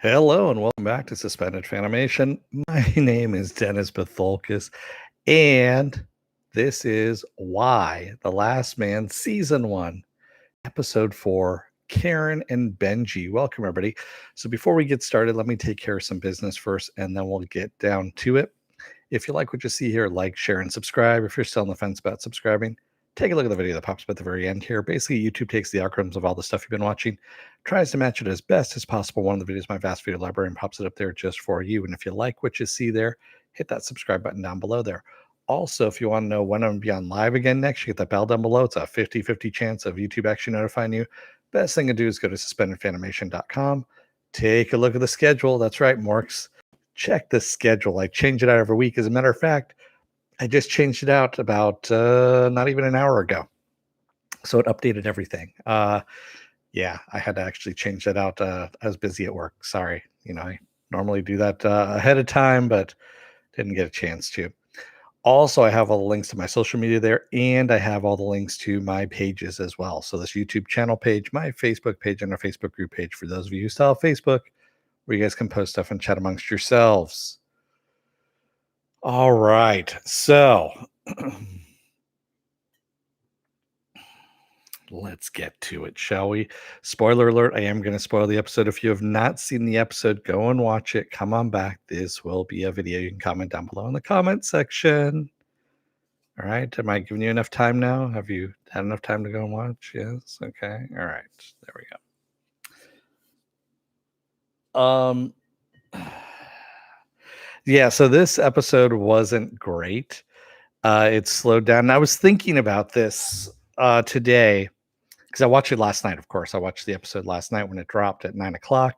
Hello and welcome back to Suspended Fanimation. My name is Dennis Bithoulkas, and this is Why the Last Man Season 1, Episode 4, Karen and Benji. Welcome, everybody. So before we get started, let me take care of some business first, and then we'll get down to it. If you like what you see here, like, share, and subscribe. If you're still on the fence about subscribing, take a look at the video that pops up at the very end here. Basically, YouTube takes the algorithms of all the stuff you've been watching, tries to match it as best as possible. One of the videos, my vast video library, and pops it up there just for you. And if you like what you see there, hit that subscribe button down below there. Also, if you want to know when I'm going to be on live again next, you get that bell down below. It's a 50-50 chance of YouTube actually notifying you. Best thing to do is go to suspendedfanimation.com. Take a look at the schedule. That's right, Morks. Check the schedule. I change it out every week. As a matter of fact, I just changed it out about not even an hour ago. So it updated everything. Yeah, I had to actually change that out. I was busy at work. Sorry. I normally do that ahead of time, but didn't get a chance to. Also, I have all the links to my social media there, and I have all the links to my pages as well. So this YouTube channel page, my Facebook page, and our Facebook group page for those of you who still have Facebook, where you guys can post stuff and chat amongst yourselves. All right. So let's get to it, shall we? Spoiler alert, I am going to spoil the episode. If you have not seen the episode, go and watch it. Come on back. This will be a video. You can comment down below in the comment section. All right. Am I giving you enough time now? Have you had enough time to go and watch? Yes. Okay. All right. There we go. Yeah, so this episode wasn't great. It slowed down. And I was thinking about this today because I watched it last night, of course. I watched the episode last night when it dropped at 9:00.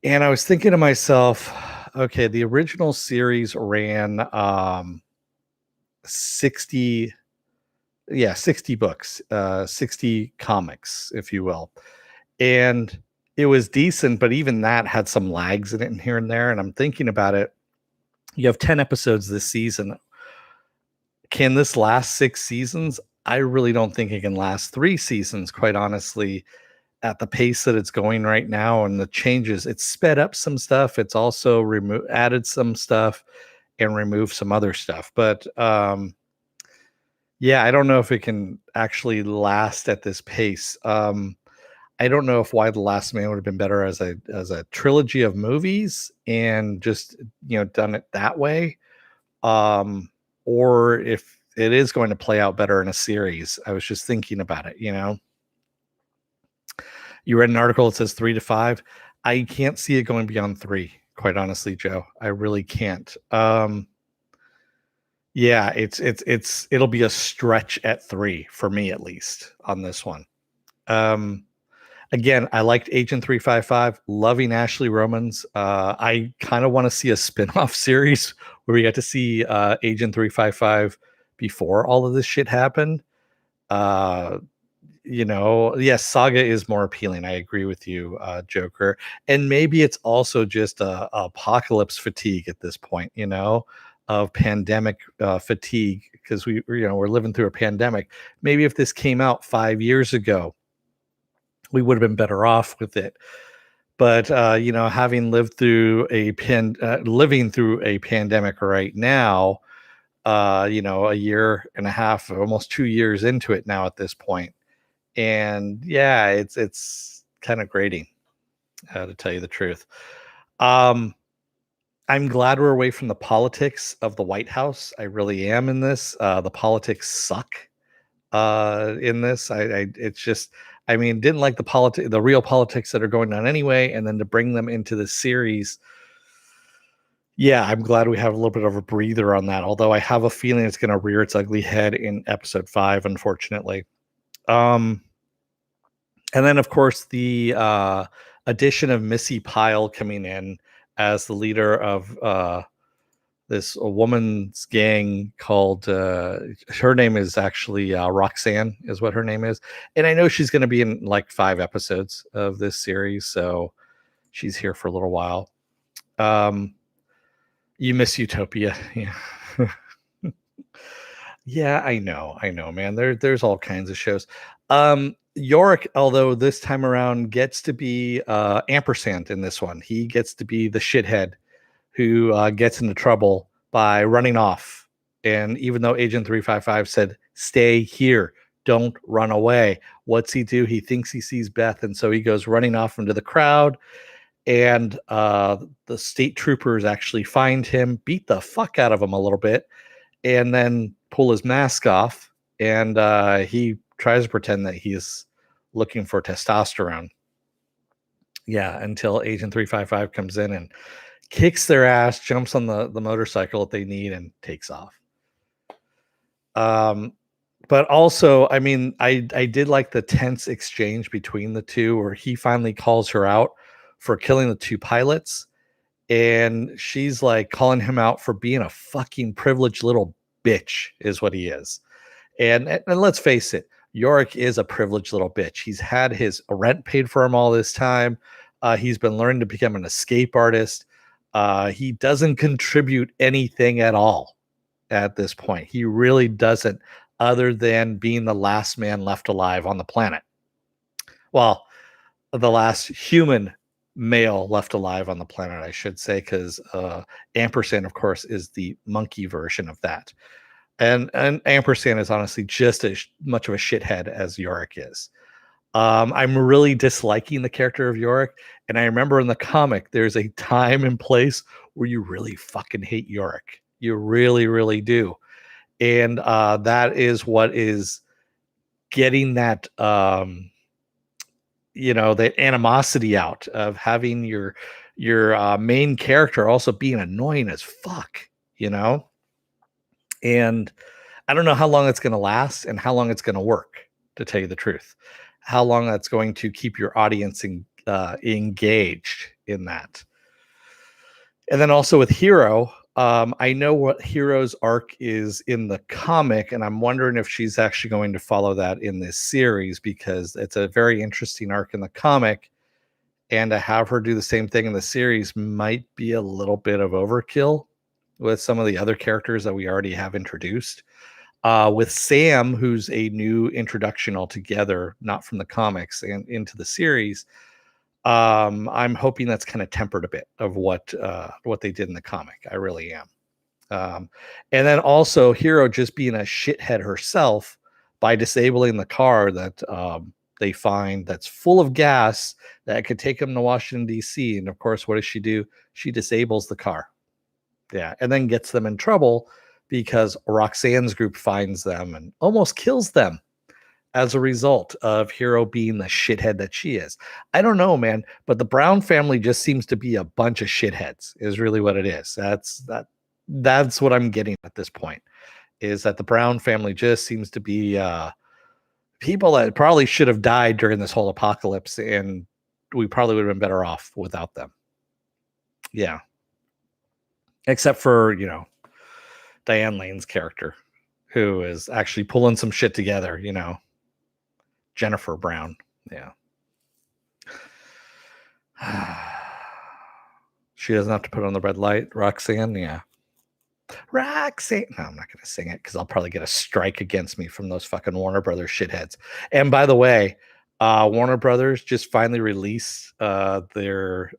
And I was thinking to myself, okay, the original series ran 60 books, 60 comics, if you will. And it was decent, but even that had some lags in it and here and there. And I'm thinking about it. You have 10 episodes this season. Can this last 6 seasons? I really don't think it can last 3 seasons, quite honestly, at the pace that it's going right now and the changes. It's sped up some stuff. It's also added some stuff and removed some other stuff. But yeah, I don't know if it can actually last at this pace. I don't know if Why the Last Man would have been better as a trilogy of movies and just done it that way, or if it is going to play out better in a series. I was just thinking about it. You read an article that says 3 to 5. I can't see it going beyond 3. Quite honestly, Joe, I really can't. Yeah, it'll be a stretch at 3 for me, at least on this one. Again, I liked Agent 355, loving Ashley Romans. I kind of want to see a spin-off series where we get to see Agent 355 before all of this shit happened. Yes, Saga is more appealing. I agree with you, Joker. And maybe it's also just a apocalypse fatigue at this point, of pandemic fatigue, because we're living through a pandemic. Theybe if this came out 5 years ago, we would have been better off with it. But having lived through living through a pandemic right now, a year and a half, almost 2 years into it now at this point. And yeah, it's kind of grating, to tell you the truth. I'm glad we're away from the politics of the White House. I really am in this. The politics suck in this. Didn't like the real politics that are going on anyway, and then to bring them into the series. Yeah, I'm glad we have a little bit of a breather on that. Although I have a feeling it's going to rear its ugly head in episode 5, unfortunately. And then, of course, the addition of Missy Pyle coming in as the leader of this woman's gang called her name is actually Roxanne is what her name is. And I know she's going to be in like 5 episodes of this series. So she's here for a little while. You miss Utopia. Yeah. Yeah, I know, man. There's all kinds of shows. Yorick, although this time around gets to be ampersand in this one. He gets to be the shithead who gets into trouble by running off. And even though Agent 355 said, stay here, don't run away, what's he do? He thinks he sees Beth. And so he goes running off into the crowd. And the state troopers actually find him, beat the fuck out of him a little bit, and then pull his mask off. And he tries to pretend that he's looking for testosterone. Yeah, until Agent 355 comes in and kicks their ass, jumps on the motorcycle that they need, and takes off. But also, I mean, I did like the tense exchange between the two where he finally calls her out for killing the two pilots. And she's like calling him out for being a fucking privileged little bitch, is what he is. And let's face it, Yorick is a privileged little bitch. He's had his rent paid for him all this time. He's been learning to become an escape artist. He doesn't contribute anything at all at this point. He really doesn't, other than being the last man left alive on the planet. Well, the last human male left alive on the planet, I should say, because ampersand, of course, is the monkey version of that. And ampersand is honestly just as much of a shithead as Yorick is. I'm really disliking the character of Yorick, and I remember in the comic there's a time and place where you really fucking hate Yorick. You really, really do. And that is what is getting that the animosity out of having your main character also being annoying as fuck, and I don't know how long it's going to last and how long it's going to work, to tell you the truth, how long that's going to keep your audience engaged in that. And then also with Hero, I know what Hero's arc is in the comic, and I'm wondering if she's actually going to follow that in this series, because it's a very interesting arc in the comic, and to have her do the same thing in the series might be a little bit of overkill with some of the other characters that we already have introduced. With Sam, who's a new introduction altogether, not from the comics and into the series, I'm hoping that's kind of tempered a bit of what they did in the comic. I really am. And then also Hero just being a shithead herself by disabling the car that they find that's full of gas that could take them to Washington, D.C. And of course, what does she do? She disables the car. Yeah. And then gets them in trouble because Roxanne's group finds them and almost kills them as a result of Hero being the shithead that she is. I don't know, man, but the Brown family just seems to be a bunch of shitheads, is really what it is. That's what I'm getting at this point, is that the Brown family just seems to be people that probably should have died during this whole apocalypse, and we probably would have been better off without them. Yeah. Except for, Diane Lane's character, who is actually pulling some shit together, Jennifer Brown. Yeah. She doesn't have to put on the red light. Roxanne, yeah. Roxanne. No, I'm not going to sing it because I'll probably get a strike against me from those fucking Warner Brothers shitheads. And by the way, Warner Brothers just finally released their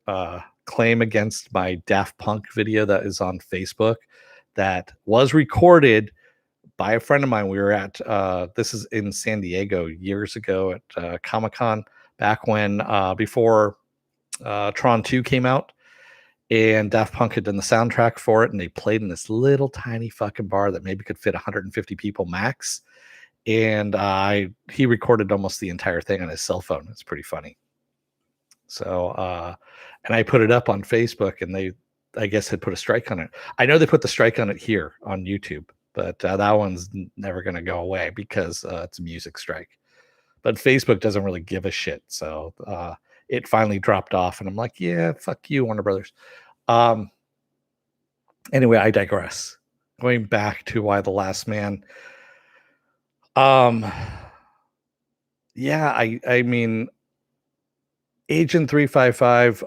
claim against my Daft Punk video that is on Facebook that was recorded by a friend of mine. We were at this is in San Diego years ago at Comic-Con, back when before Tron 2 came out, and Daft Punk had done the soundtrack for it, and they played in this little tiny fucking bar that maybe could fit 150 people max. And he recorded almost the entire thing on his cell phone. It's pretty funny. So and I put it up on Facebook, and they, I guess, had put a strike on it. I know they put the strike on it here on YouTube, but that one's never going to go away because it's a music strike. But Facebook doesn't really give a shit. So it finally dropped off, and I'm like, yeah, fuck you, Warner Brothers. Anyway, I digress. Going back to Y: The Last Man. Yeah, I mean, Agent 355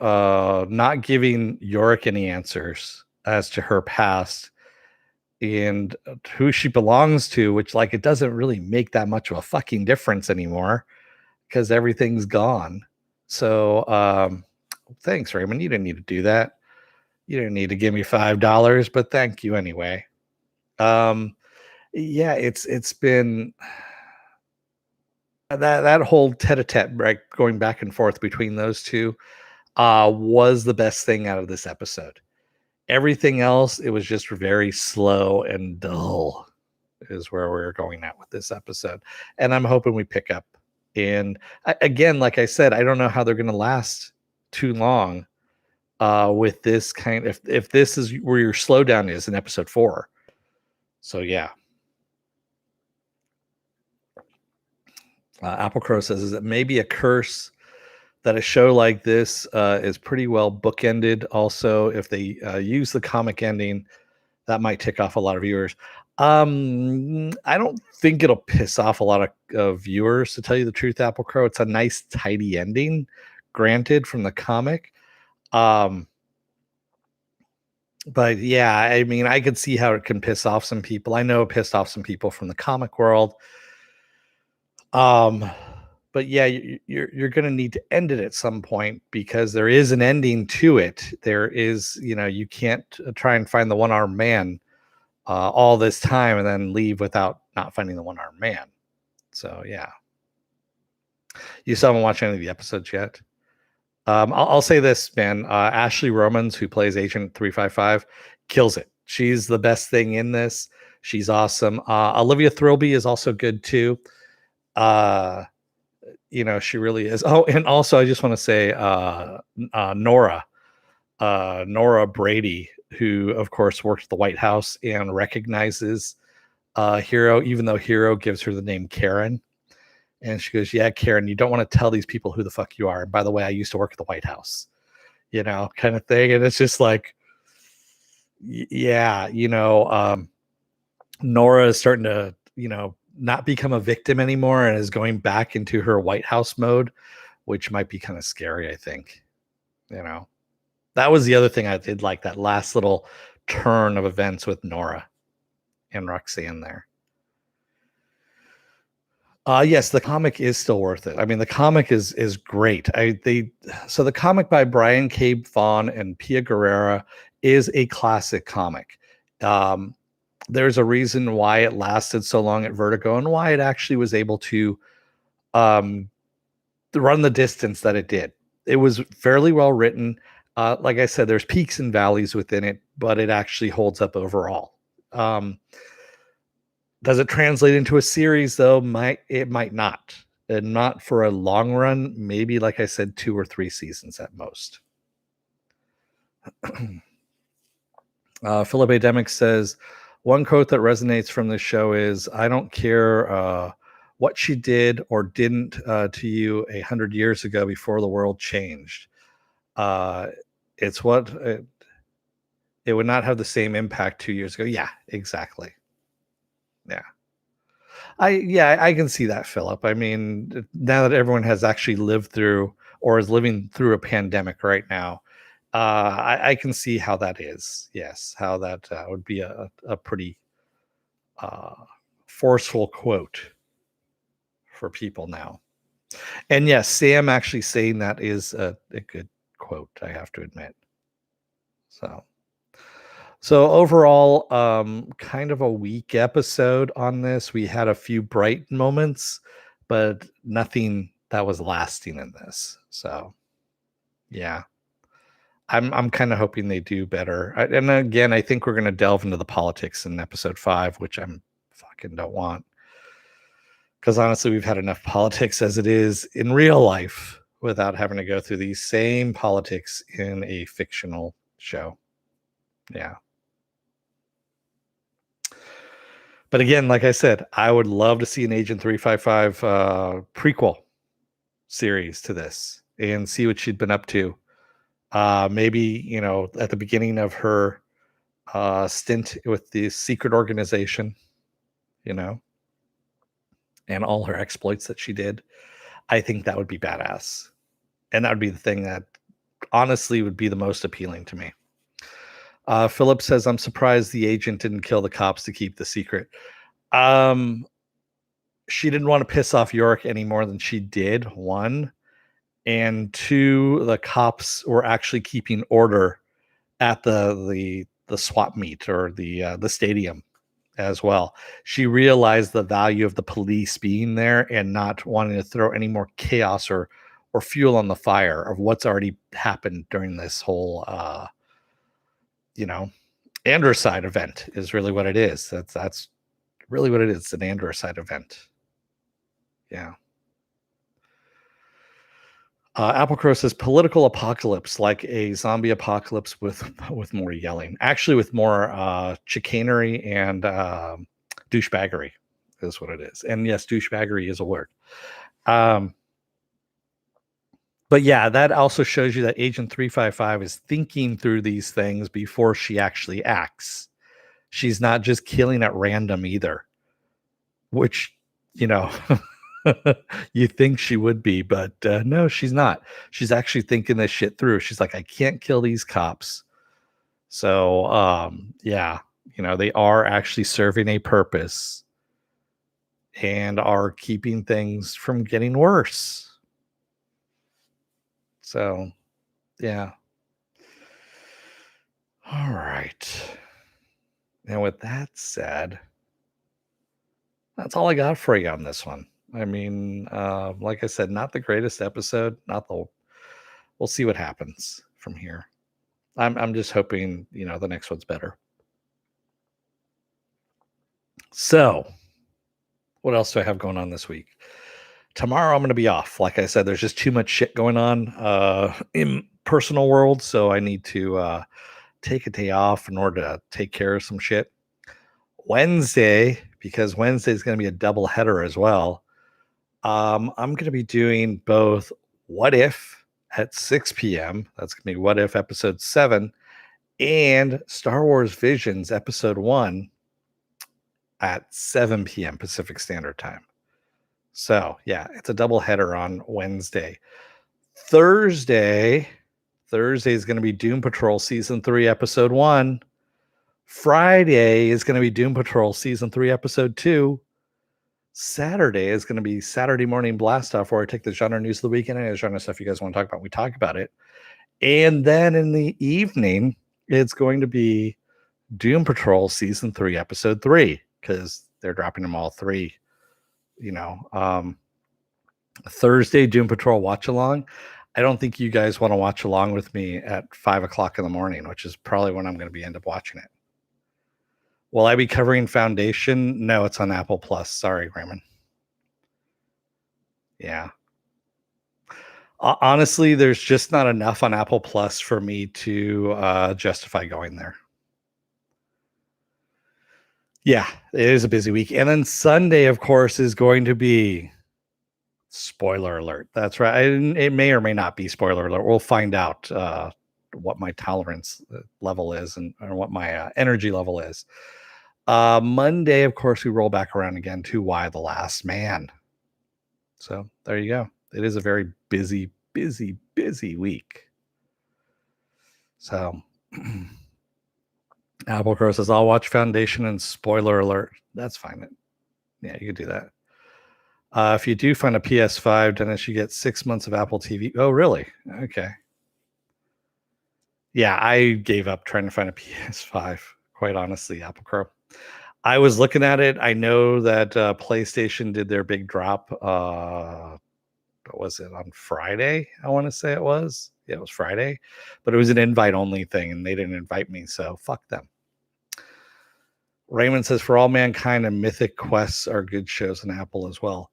not giving Yorick any answers as to her past and who she belongs to, which, like, it doesn't really make that much of a fucking difference anymore. because everything's gone. So thanks, Raymond. You didn't need to do that. You didn't need to give me $5, but thank you anyway. Yeah, it's been that whole tete-a-tete, right, going back and forth between those two was the best thing out of this episode. Everything else, it was just very slow and dull, is where we're going at with this episode. And I'm hoping we pick up. And again, like I said, I don't know how they're going to last too long with this kind of, if this is where your slowdown is in episode 4. So yeah. Apple Crow says, is it maybe a curse that a show like this is pretty well bookended? Also, if they use the comic ending, that might tick off a lot of viewers. I don't think it'll piss off a lot of viewers, to tell you the truth, Apple Crow. It's a nice, tidy ending, granted, from the comic. But yeah, I mean, I could see how it can piss off some people. I know it pissed off some people from the comic world. But yeah, you're going to need to end it at some point, because there is an ending to it. There is, you can't try and find the one-armed man all this time and then leave without not finding the one-armed man. So yeah, you still haven't watched any of the episodes yet. I'll say this, man. Ashley Romans, who plays Agent 355, kills it. She's the best thing in this. She's awesome. Olivia Thirlby is also good too. She really is. Oh, and also I just want to say Nora Brady, who of course worked at the White House and recognizes Hero, even though Hero gives her the name Karen. And she goes, yeah, Karen, you don't want to tell these people who the fuck you are. And by the way, I used to work at the White House, kind of thing. And it's just like, yeah, Nora is starting to, not become a victim anymore and is going back into her White House mode, which might be kind of scary, I think. That was the other thing I did like, that last little turn of events with Nora and Roxanne there. Yes, the comic is still worth it. I mean, the comic is great. So the comic by Brian K. Vaughan and Pia Guerrera is a classic comic. There's a reason why it lasted so long at Vertigo and why it actually was able to run the distance that it did. It was fairly well written. Like I said, there's peaks and valleys within it, but it actually holds up overall. Does it translate into a series though? It might not, and not for a long run. Maybe, like I said, 2 or 3 seasons at most. Philip Ademic says, one quote that resonates from this show is, I don't care what she did or didn't to you 100 years ago before the world changed. It's what it would not have the same impact 2 years ago. Yeah, exactly. Yeah. I can see that, Philip. I mean, now that everyone has actually lived through or is living through a pandemic right now, I can see how that is. Yes, how that would be a pretty forceful quote for people now. And yes, Sam actually saying that is a good quote, I have to admit. So overall, kind of a weak episode on this. We had a few bright moments, but nothing that was lasting in this. So yeah, I'm kind of hoping they do better. And again, I think we're going to delve into the politics in episode 5, which I'm fucking don't want. Because honestly, we've had enough politics as it is in real life without having to go through these same politics in a fictional show. Yeah. But again, like I said, I would love to see an Agent 355 prequel series to this and see what she'd been up to. Maybe, at the beginning of her stint with the secret organization, and all her exploits that she did. I think that would be badass. And that would be the thing that honestly would be the most appealing to me. Philip says, I'm surprised the agent didn't kill the cops to keep the secret. she didn't want to piss off York any more than she did, one. And two, the cops were actually keeping order at the swap meet or the stadium as well. She realized the value of the police being there and not wanting to throw any more chaos or fuel on the fire of what's already happened during this whole you know, Androcide event is really what it is. That's really what it is. It's an Androcide event. Yeah. Applecrow says political apocalypse, like a zombie apocalypse with more yelling. Actually, with more chicanery and douchebaggery is what it is. And yes, douchebaggery is a word. But yeah, that also shows you that Agent 355 is thinking through these things before she actually acts. She's not just killing at random either, which, you know, you think she would be, but no, she's not. She's actually thinking this shit through. She's like, I can't kill these cops. So, yeah, you know, they are actually serving a purpose and are keeping things from getting worse. So, yeah. All right. And with that said, that's all I got for you on this one. I mean, like I said, not the greatest episode. Not the. We'll see what happens from here. I'm just hoping, you know, the next one's better. So, what else do I have going on this week? Tomorrow I'm going to be off. Like I said, there's just too much shit going on in personal world, so I need to take a day off in order to take care of some shit. Wednesday, because Wednesday is going to be a double header as well. I'm going to be doing both What If at 6 p.m. That's going to be What If episode 7 and Star Wars Visions episode 1 at 7 p.m. Pacific Standard Time. So, yeah, it's a double header on Wednesday. Thursday is going to be Doom Patrol season 3 episode 1. Friday is going to be Doom Patrol season 3 episode 2. Saturday is going to be Saturday Morning Blast Off, where I take the genre news of the weekend and any genre stuff you guys want to talk about. We talk about it. And then in the evening, it's going to be Doom Patrol season 3 episode 3, because they're dropping them all 3. You know, Thursday Doom Patrol watch along. I don't think you guys want to watch along with me at 5 o'clock in the morning, which is probably when I'm going to be end up watching it. Will I be covering Foundation? No, it's on Apple Plus. Sorry, Raymond. Yeah. Honestly, there's just not enough on Apple Plus for me to justify going there. Yeah, it is a busy week. And then Sunday, of course, is going to be spoiler alert. That's right. It may or may not be spoiler alert. We'll find out what my tolerance level is and or what my energy level is. Monday, of course, we roll back around again to Why the Last Man. So there you go. It is a very busy week. So Applecrow says, I'll watch Foundation and spoiler alert. That's fine. Yeah, you can do that. If you do find a PS5, Dennis, you get 6 months of Apple TV. Oh, really? Okay. Yeah, I gave up trying to find a PS5, quite honestly, Applecrow. I was looking at it. I know that PlayStation did their big drop. What was it, on Friday? I want to say it was. Yeah, it was Friday. But it was an invite-only thing, and they didn't invite me, so fuck them. Raymond says, For All Mankind and Mythic Quests are good shows on Apple as well.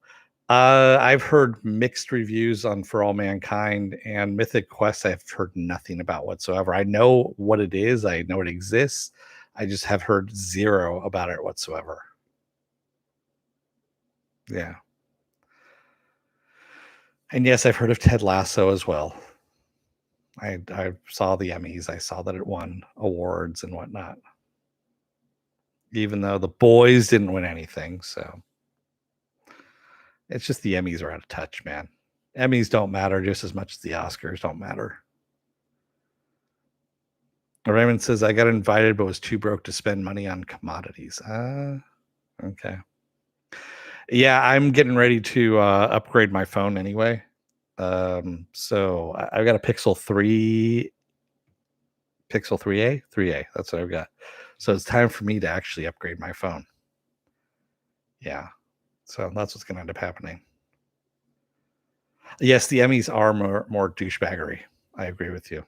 I've heard mixed reviews on For All Mankind, and Mythic Quest I've heard nothing about whatsoever. I know what it is. I know it exists. I just have heard zero about it whatsoever. Yeah. And yes, I've heard of Ted Lasso as well. I saw the Emmys. I saw that it won awards and whatnot. Even though The Boys didn't win anything, so it's just the Emmys are out of touch, man. Emmys don't matter just as much as the Oscars don't matter. Raymond says, I got invited but was too broke to spend money on commodities. Okay. Yeah, I'm getting ready to upgrade my phone anyway. So I've got a Pixel 3A, 3A. That's what I've got. So it's time for me to actually upgrade my phone. Yeah. So that's what's going to end up happening. Yes, the Emmys are more douchebaggery. I agree with you.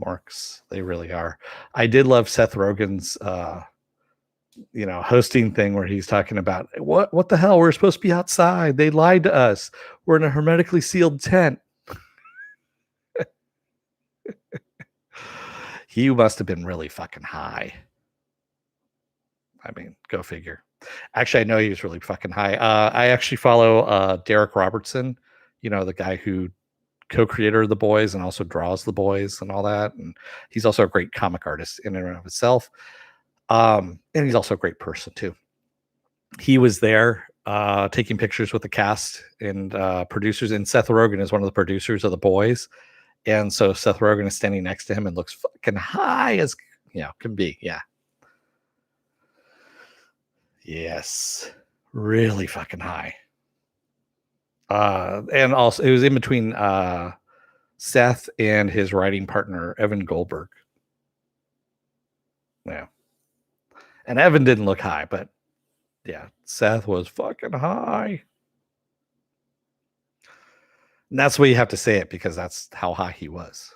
Marks, they really are. I did love Seth Rogen's hosting thing where he's talking about what the hell? We're supposed to be outside. They lied to us. We're in a hermetically sealed tent. He must have been really fucking high. I mean, go figure. Actually, I know he was really fucking high. I actually follow Derek Robertson, the guy who co-creator of The Boys and also draws The Boys and all that. And he's also a great comic artist in and of himself. And he's also a great person too. He was there taking pictures with the cast and producers, and Seth Rogen is one of the producers of The Boys. And so Seth Rogen is standing next to him and looks fucking high as can be. Yeah. Yes. Really fucking high. And also it was in between Seth and his writing partner, Evan Goldberg. Yeah. And Evan didn't look high, but yeah, Seth was fucking high. And that's the way you have to say it because that's how high he was.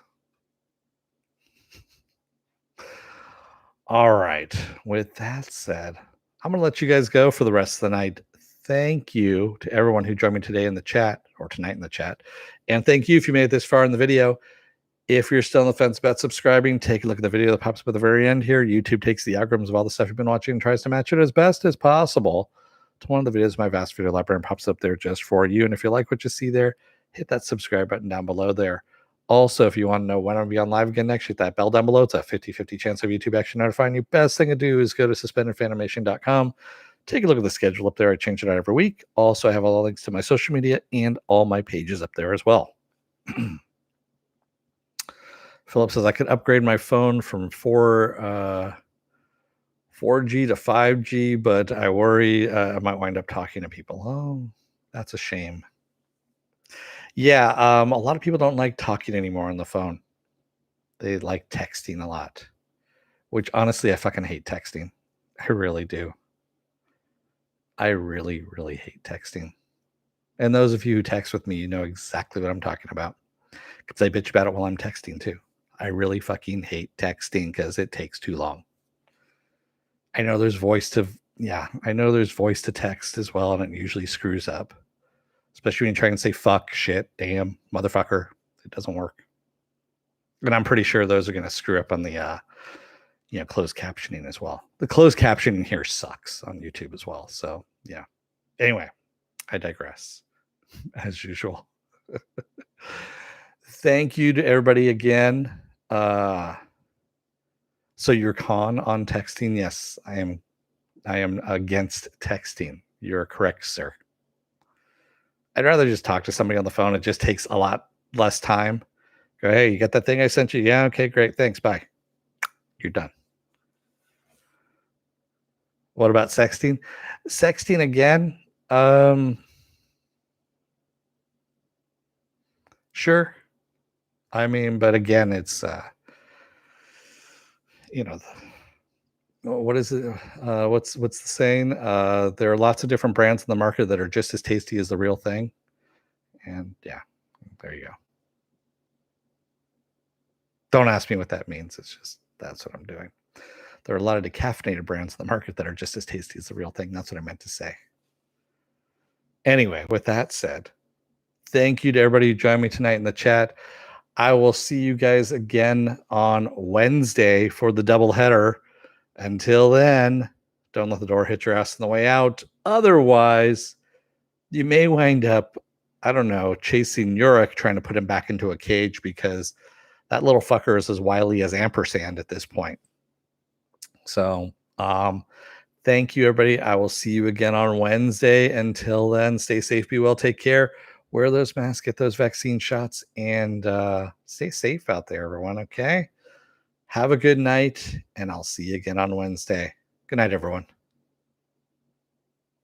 All right. With that said, I'm going to let you guys go for the rest of the night. Thank you to everyone who joined me today in the chat or tonight in the chat. And thank you if you made it this far in the video. If you're still on the fence about subscribing, take a look at the video that pops up at the very end here. YouTube takes the algorithms of all the stuff you've been watching and tries to match it as best as possible to one of the videos in my vast video library and pops up there just for you. And if you like what you see there, hit that subscribe button down below there. Also, if you want to know when I'll be on live again next, hit that bell down below. It's a 50-50 chance of YouTube actually notifying you. Best thing to do is go to suspendedfanimation.com. Take a look at the schedule up there. I change it out every week. Also, I have all the links to my social media and all my pages up there as well. Philip says I could upgrade my phone from 4G to 5G, but I worry I might wind up talking to people. Oh, that's a shame. Yeah, a lot of people don't like talking anymore on the phone. They like texting a lot, which honestly, I fucking hate texting. I really do. I really, really hate texting. And those of you who text with me, you know exactly what I'm talking about because I bitch about it while I'm texting too. I really fucking hate texting because it takes too long. I know there's voice to text as well, and it usually screws up. Especially when you try and say fuck, shit, damn, motherfucker. It doesn't work. And I'm pretty sure those are going to screw up on the closed captioning as well. The closed captioning here sucks on YouTube as well. So yeah. Anyway, I digress as usual. Thank you to everybody again. So you're con on texting? Yes, I am against texting. You're correct, sir. I'd rather just talk to somebody on the phone. It just takes a lot less time. Go, hey, you got that thing I sent you? Yeah, okay, great. Thanks. Bye. You're done. What about sexting? Sexting again? Sure. I mean, but again, it's what is it? What's the saying? There are lots of different brands in the market that are just as tasty as the real thing. And yeah, there you go. Don't ask me what that means. It's just that's what I'm doing. There are a lot of decaffeinated brands in the market that are just as tasty as the real thing. That's what I meant to say. Anyway, with that said, thank you to everybody who joined me tonight in the chat. I will see you guys again on Wednesday for the doubleheader. Until then, don't let the door hit your ass on the way out. Otherwise, you may wind up, I don't know, chasing Yurik, trying to put him back into a cage because that little fucker is as wily as ampersand at this point. So, thank you, everybody. I will see you again on Wednesday. Until then, stay safe, be well, take care, wear those masks, get those vaccine shots, and stay safe out there, everyone. Okay. Have a good night, and I'll see you again on Wednesday. Good night, everyone.